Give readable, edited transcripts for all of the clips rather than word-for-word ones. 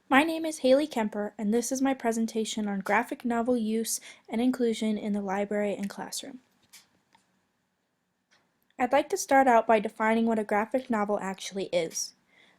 My name is Haley Kemper, and this is my presentation on graphic novel use and inclusion in the library and classroom. I'd like to start out by defining what a graphic novel actually is.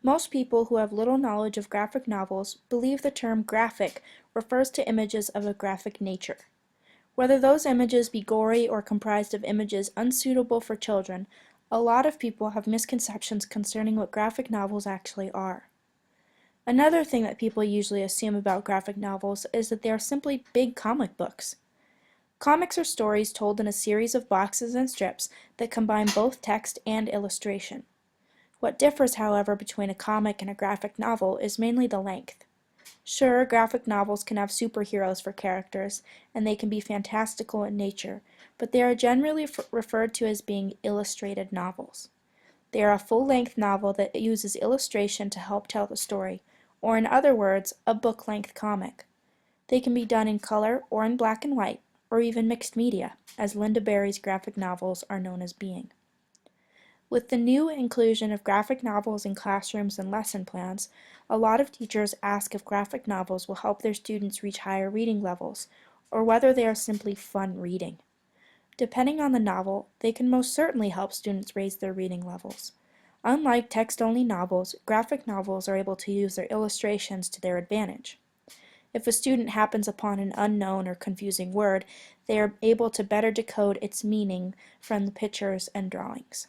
Most people who have little knowledge of graphic novels believe the term graphic refers to images of a graphic nature. Whether those images be gory or comprised of images unsuitable for children, a lot of people have misconceptions concerning what graphic novels actually are. Another thing that people usually assume about graphic novels is that they are simply big comic books. Comics are stories told in a series of boxes and strips that combine both text and illustration. What differs, however, between a comic and a graphic novel is mainly the length. Sure, graphic novels can have superheroes for characters, and they can be fantastical in nature, but they are generally referred to as being illustrated novels. They are a full-length novel that uses illustration to help tell the story, or in other words, a book-length comic. They can be done in color or in black and white, or even mixed media, as Linda Berry's graphic novels are known as being. With the new inclusion of graphic novels in classrooms and lesson plans, a lot of teachers ask if graphic novels will help their students reach higher reading levels, or whether they are simply fun reading. Depending on the novel, they can most certainly help students raise their reading levels. Unlike text-only novels, graphic novels are able to use their illustrations to their advantage. If a student happens upon an unknown or confusing word, they are able to better decode its meaning from the pictures and drawings.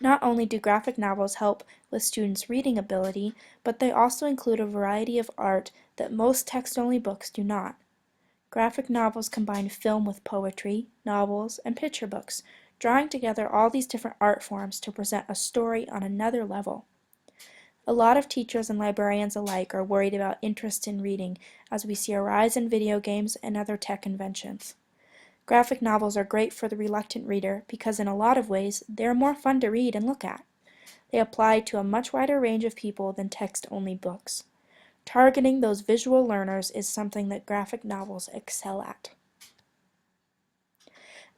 Not only do graphic novels help with students' reading ability, but they also include a variety of art that most text-only books do not. Graphic novels combine film with poetry, novels, and picture books, drawing together all these different art forms to present a story on another level. A lot of teachers and librarians alike are worried about interest in reading as we see a rise in video games and other tech inventions. Graphic novels are great for the reluctant reader because in a lot of ways they are more fun to read and look at. They apply to a much wider range of people than text-only books. Targeting those visual learners is something that graphic novels excel at.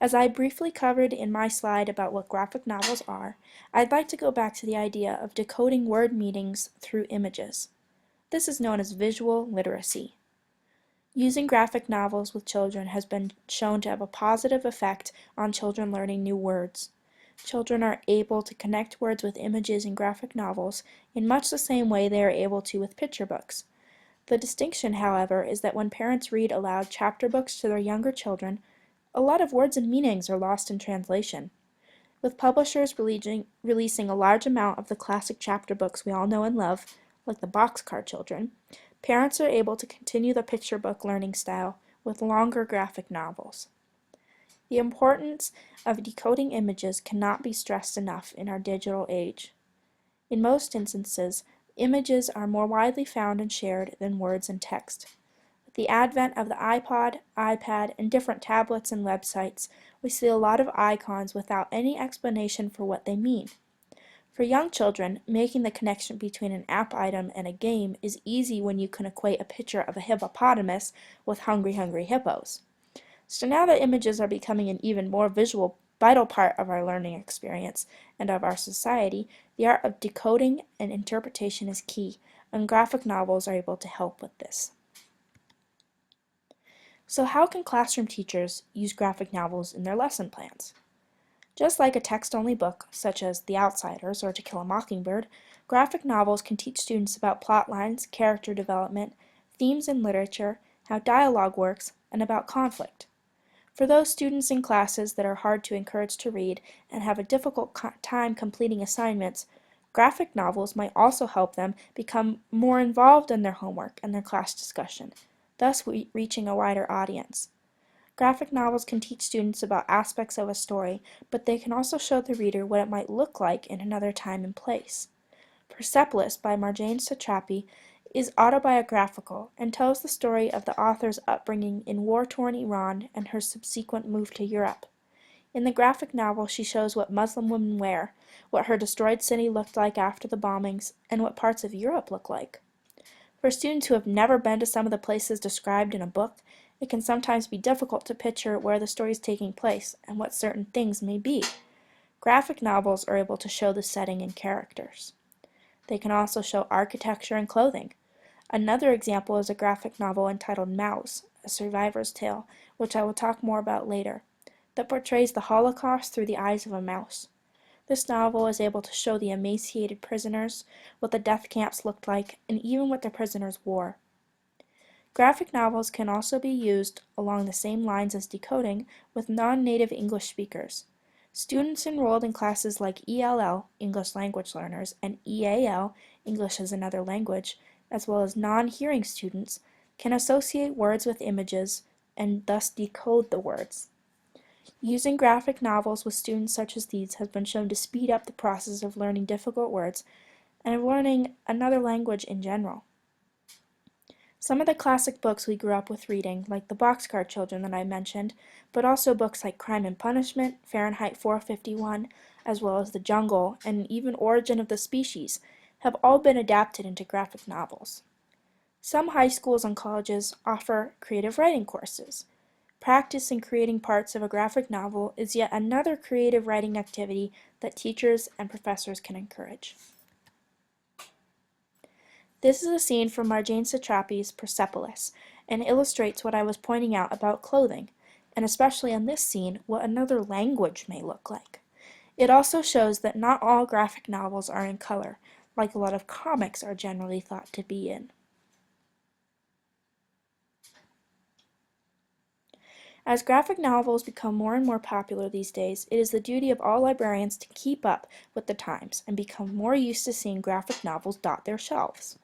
As I briefly covered in my slide about what graphic novels are, I'd like to go back to the idea of decoding word meanings through images. This is known as visual literacy. Using graphic novels with children has been shown to have a positive effect on children learning new words. Children are able to connect words with images in graphic novels in much the same way they are able to with picture books. The distinction, however, is that when parents read aloud chapter books to their younger children, a lot of words and meanings are lost in translation. With publishers releasing a large amount of the classic chapter books we all know and love, like the Boxcar Children, parents are able to continue the picture book learning style with longer graphic novels. The importance of decoding images cannot be stressed enough in our digital age. In most instances, images are more widely found and shared than words and text. With the advent of the iPod, iPad, and different tablets and websites, we see a lot of icons without any explanation for what they mean. For young children, making the connection between an app item and a game is easy when you can equate a picture of a hippopotamus with hungry, hungry hippos. So now that images are becoming an even more vital part of our learning experience and of our society, the art of decoding and interpretation is key, and graphic novels are able to help with this. So how can classroom teachers use graphic novels in their lesson plans? Just like a text-only book, such as The Outsiders or To Kill a Mockingbird, graphic novels can teach students about plot lines, character development, themes in literature, how dialogue works, and about conflict. For those students in classes that are hard to encourage to read and have a difficult time completing assignments, graphic novels might also help them become more involved in their homework and their class discussion, thus reaching a wider audience. Graphic novels can teach students about aspects of a story, but they can also show the reader what it might look like in another time and place. Persepolis by Marjane Satrapi is autobiographical and tells the story of the author's upbringing in war-torn Iran and her subsequent move to Europe. In the graphic novel, she shows what Muslim women wear, what her destroyed city looked like after the bombings, and what parts of Europe look like. For students who have never been to some of the places described in a book, it can sometimes be difficult to picture where the story is taking place and what certain things may be. Graphic novels are able to show the setting and characters. They can also show architecture and clothing. Another example is a graphic novel entitled Mouse, A Survivor's Tale, which I will talk more about later, that portrays the Holocaust through the eyes of a mouse. This novel is able to show the emaciated prisoners, what the death camps looked like, and even what the prisoners wore. Graphic novels can also be used along the same lines as decoding with non-native English speakers. Students enrolled in classes like ELL, English Language Learners, and EAL, English as Another Language, as well as non-hearing students, can associate words with images and thus decode the words. Using graphic novels with students such as these has been shown to speed up the process of learning difficult words and of learning another language in general. Some of the classic books we grew up with reading, like the Boxcar Children that I mentioned, but also books like Crime and Punishment, Fahrenheit 451, as well as The Jungle, and even Origin of the Species, have all been adapted into graphic novels. Some high schools and colleges offer creative writing courses. Practice in creating parts of a graphic novel is yet another creative writing activity that teachers and professors can encourage. This is a scene from Marjane Satrapi's Persepolis, and illustrates what I was pointing out about clothing, and especially in this scene, what another language may look like. It also shows that not all graphic novels are in color, like a lot of comics are generally thought to be in. As graphic novels become more and more popular these days, it is the duty of all librarians to keep up with the times and become more used to seeing graphic novels dot their shelves.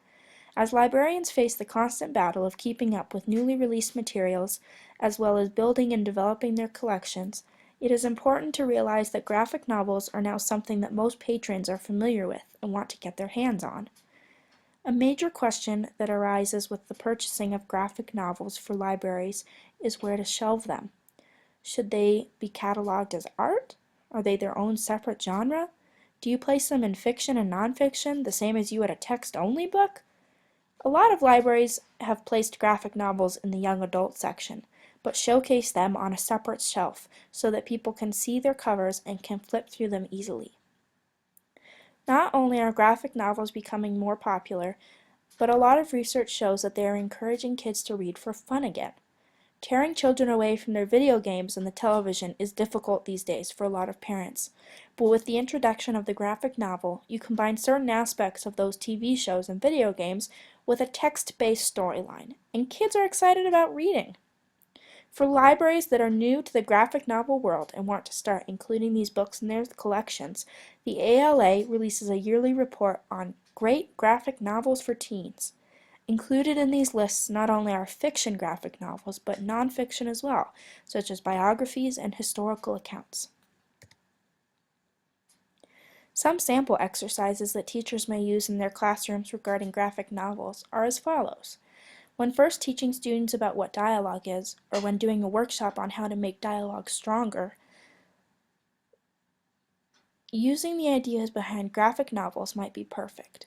As librarians face the constant battle of keeping up with newly released materials, as well as building and developing their collections, it is important to realize that graphic novels are now something that most patrons are familiar with and want to get their hands on. A major question that arises with the purchasing of graphic novels for libraries is where to shelve them. Should they be cataloged as art? Are they their own separate genre? Do you place them in fiction and nonfiction, the same as you would a text-only book? A lot of libraries have placed graphic novels in the young adult section, but showcase them on a separate shelf so that people can see their covers and can flip through them easily. Not only are graphic novels becoming more popular, but a lot of research shows that they are encouraging kids to read for fun again. Tearing children away from their video games and the television is difficult these days for a lot of parents, but with the introduction of the graphic novel, you combine certain aspects of those TV shows and video games with a text-based storyline, and kids are excited about reading. For libraries that are new to the graphic novel world and want to start including these books in their collections, the ALA releases a yearly report on great graphic novels for teens. Included in these lists not only are fiction graphic novels, but nonfiction as well, such as biographies and historical accounts. Some sample exercises that teachers may use in their classrooms regarding graphic novels are as follows. When first teaching students about what dialogue is, or when doing a workshop on how to make dialogue stronger, using the ideas behind graphic novels might be perfect.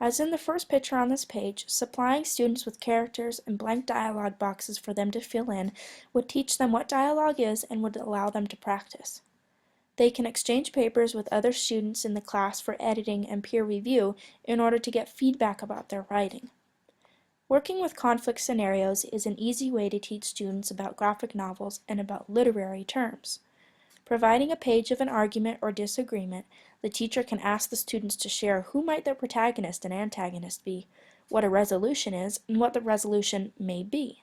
As in the first picture on this page, supplying students with characters and blank dialogue boxes for them to fill in would teach them what dialogue is and would allow them to practice. They can exchange papers with other students in the class for editing and peer review in order to get feedback about their writing. Working with conflict scenarios is an easy way to teach students about graphic novels and about literary terms. Providing a page of an argument or disagreement, the teacher can ask the students to share who might their protagonist and antagonist be, what a resolution is, and what the resolution may be.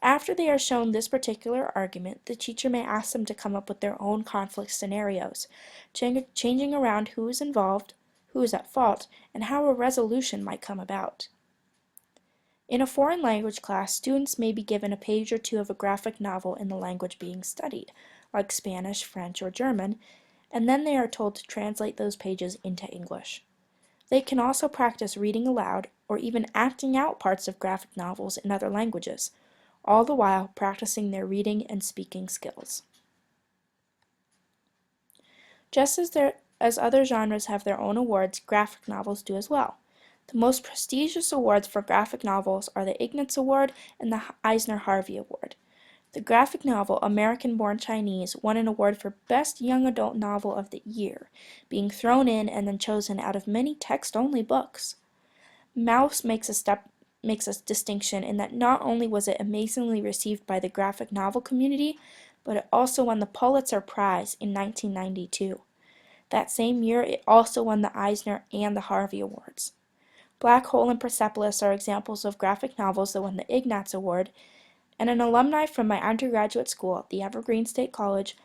After they are shown this particular argument, the teacher may ask them to come up with their own conflict scenarios, changing around who is involved, who is at fault, and how a resolution might come about. In a foreign language class, students may be given a page or two of a graphic novel in the language being studied, like Spanish, French, or German, and then they are told to translate those pages into English. They can also practice reading aloud or even acting out parts of graphic novels in other languages, all the while practicing their reading and speaking skills. Just as other genres have their own awards, graphic novels do as well. The most prestigious awards for graphic novels are the Ignatz Award and the Eisner Harvey Award. The graphic novel American-Born Chinese won an award for Best Young Adult Novel of the Year, being thrown in and then chosen out of many text-only books. Mouse makes a distinction in that not only was it amazingly received by the graphic novel community, but it also won the Pulitzer Prize in 1992. That same year, it also won the Eisner and the Harvey Awards. Black Hole and Persepolis are examples of graphic novels that won the Ignatz Award, and an alumni from my undergraduate school, the Evergreen State College,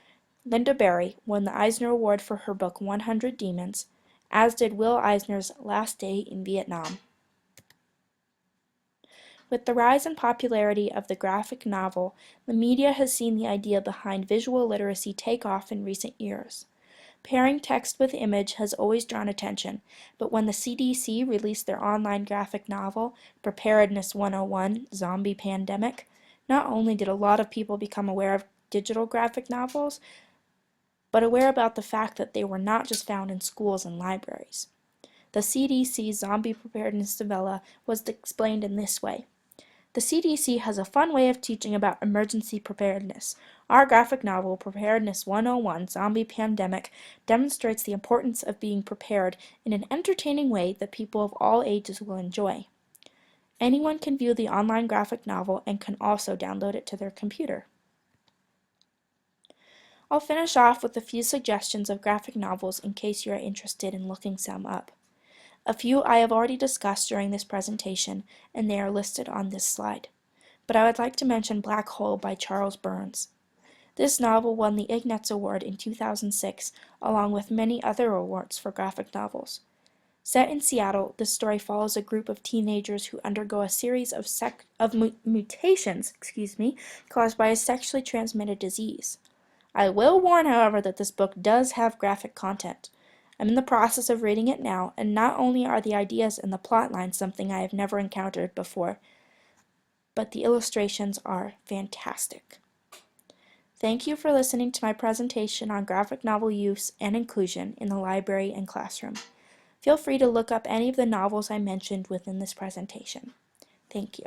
Linda Berry, won the Eisner Award for her book 100 Demons, as did Will Eisner's Last Day in Vietnam. With the rise in popularity of the graphic novel, the media has seen the idea behind visual literacy take off in recent years. Pairing text with image has always drawn attention, but when the CDC released their online graphic novel, Preparedness 101: Zombie Pandemic, not only did a lot of people become aware of digital graphic novels, but aware about the fact that they were not just found in schools and libraries. The CDC Zombie Preparedness novella was explained in this way. The CDC has a fun way of teaching about emergency preparedness. Our graphic novel, Preparedness 101: Zombie Pandemic, demonstrates the importance of being prepared in an entertaining way that people of all ages will enjoy. Anyone can view the online graphic novel and can also download it to their computer. I'll finish off with a few suggestions of graphic novels in case you are interested in looking some up. A few I have already discussed during this presentation, and they are listed on this slide. But I would like to mention Black Hole by Charles Burns. This novel won the Ignatz Award in 2006, along with many other awards for graphic novels. Set in Seattle, this story follows a group of teenagers who undergo a series of mutations caused by a sexually transmitted disease. I will warn, however, that this book does have graphic content. I'm in the process of reading it now, and not only are the ideas and the plot lines something I have never encountered before, but the illustrations are fantastic. Thank you for listening to my presentation on graphic novel use and inclusion in the library and classroom. Feel free to look up any of the novels I mentioned within this presentation. Thank you.